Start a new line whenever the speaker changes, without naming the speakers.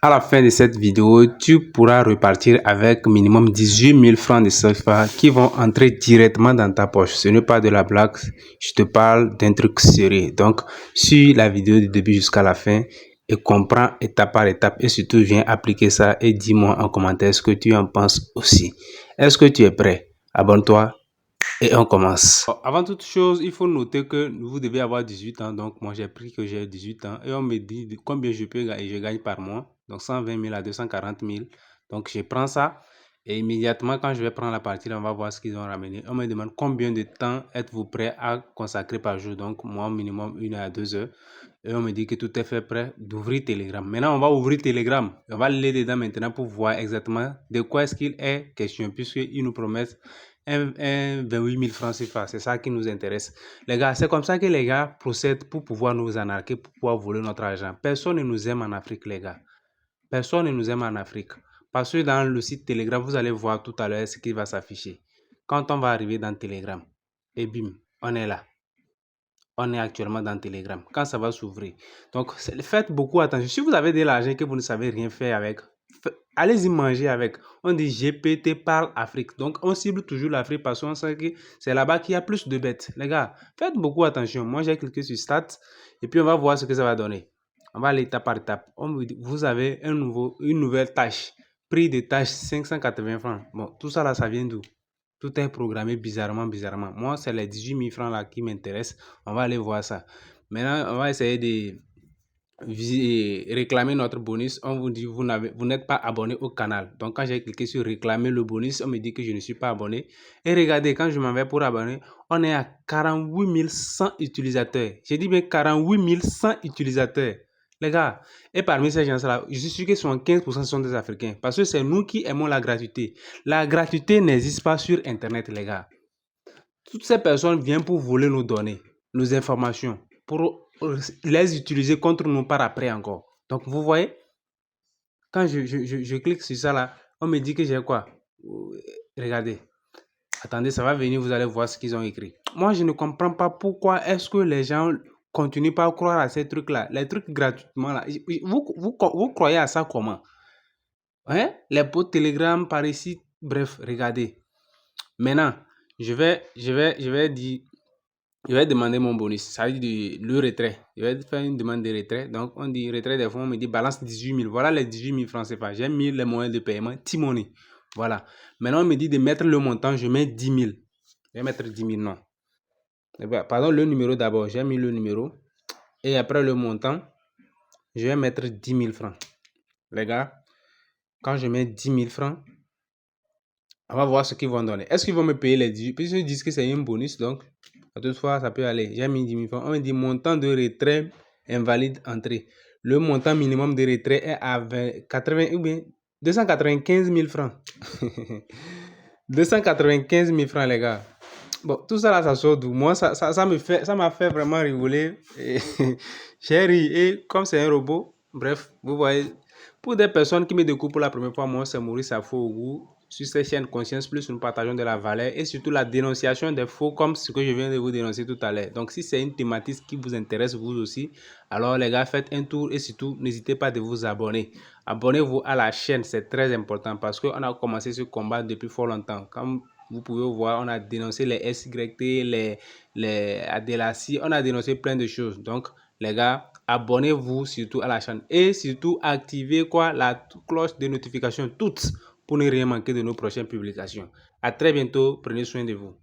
À la fin de cette vidéo, tu pourras repartir avec minimum 18 000 francs de CFA qui vont entrer directement dans ta poche. Ce n'est pas de la blague, je te parle d'un truc sérieux. Donc, suis la vidéo du début jusqu'à la fin et comprends étape par étape et surtout viens appliquer ça et dis-moi en commentaire ce que tu en penses aussi. Est-ce que tu es prêt? Abonne-toi. Et on commence. Avant toute chose, il faut noter que vous devez avoir 18 ans. Donc, moi, j'ai pris que j'ai 18 ans. Et on me dit combien je peux gagner. Je gagne par mois. Donc, 120 000 à 240 000. Donc, je prends ça. Et immédiatement, quand je vais prendre la partie, on va voir ce qu'ils ont ramené. On me demande combien de temps êtes-vous prêt à consacrer par jour. Donc, moi, minimum 1 à 2 heures. Et on me dit que tout est fait prêt d'ouvrir Telegram. Maintenant, on va ouvrir Telegram. On va aller dedans maintenant pour voir exactement de quoi est-ce qu'il est question. Puisqu'ils nous promettent un 28 000 francs CFA. C'est ça qui nous intéresse. Les gars, c'est comme ça que les gars procèdent pour pouvoir nous anarquer, pour pouvoir voler notre argent. Personne ne nous aime en Afrique, les gars. Personne ne nous aime en Afrique. Parce que dans le site Telegram, vous allez voir tout à l'heure ce qui va s'afficher. Quand on va arriver dans Telegram, et bim, on est là. On est actuellement dans Telegram. Quand ça va s'ouvrir. Donc, faites beaucoup attention. Si vous avez de l'argent et que vous ne savez rien faire avec, allez-y manger avec. On dit GPT parle Afrique. Donc, on cible toujours l'Afrique parce qu'on sait que c'est là-bas qu'il y a plus de bêtes. Les gars, faites beaucoup attention. Moi, j'ai cliqué sur Stats et puis on va voir ce que ça va donner. On va aller étape par étape. Vous avez une nouvelle tâche. Prix de tâche 580 francs. Bon, tout ça là, ça vient d'où? Tout est programmé bizarrement. Moi, c'est les 18 000 francs là qui m'intéressent. On va aller voir ça. Maintenant, on va essayer de réclamer notre bonus. On vous dit vous n'êtes pas abonné au canal. Donc, quand j'ai cliqué sur réclamer le bonus, on me dit que je ne suis pas abonné. Et regardez, quand je m'en vais pour abonner, on est à 48 100 utilisateurs. J'ai dit bien 48 100 utilisateurs. Les gars, et parmi ces gens-là, je suis sûr que 75% sont des Africains. Parce que c'est nous qui aimons la gratuité. La gratuité n'existe pas sur Internet, les gars. Toutes ces personnes viennent pour voler nos données, nos informations, pour les utiliser contre nous par après encore. Donc, vous voyez, quand je clique sur ça là, on me dit que j'ai quoi? Regardez. Attendez, ça va venir, vous allez voir ce qu'ils ont écrit. Moi, je ne comprends pas pourquoi est-ce que les gens continuent pas à croire à ces trucs-là. Les trucs gratuitement là. Vous croyez à ça comment? Hein? Les pots Telegram par ici. Bref, regardez. Maintenant, je vais demander mon bonus. Ça veut dire le retrait. Je vais faire une demande de retrait. Donc, on dit retrait des fonds. On me dit balance 18 000. Voilà les 18 000 francs CFA. J'ai mis les moyens de paiement. T-Money. Voilà. Maintenant, on me dit de mettre le montant. Je mets 10 000. Je vais mettre 10 000. Non. Pardon, le numéro d'abord. J'ai mis le numéro. Et après le montant, je vais mettre 10 000 francs. Les gars, quand je mets 10 000 francs, on va voir ce qu'ils vont donner. Est-ce qu'ils vont me payer les 18 000? Puisqu'ils disent que c'est un bonus. Donc, toutefois, ça peut aller. J'ai mis 10 000 francs. On me dit montant de retrait invalide entrée. Le montant minimum de retrait est à 295 000 francs. 295 000 francs, les gars. Bon, tout ça là, ça sort d'où? Moi, ça m'a fait vraiment rigoler. J'ai ri. Et comme c'est un robot, bref, vous voyez, pour des personnes qui me découvrent pour la première fois, moi, c'est Maurice Afo au goût. Sur cette chaîne Conscience Plus, nous partageons de la valeur et surtout la dénonciation des faux comme ce que je viens de vous dénoncer tout à l'heure. Donc, si c'est une thématique qui vous intéresse vous aussi, alors les gars, faites un tour et surtout, n'hésitez pas de vous abonner. Abonnez-vous à la chaîne, c'est très important parce qu'on a commencé ce combat depuis fort longtemps. Comme vous pouvez voir, on a dénoncé les SYT, les Adélacie, on a dénoncé plein de choses. Donc, les gars, abonnez-vous surtout à la chaîne et surtout activez la cloche de notification toutes pour ne rien manquer de nos prochaines publications. À très bientôt, prenez soin de vous.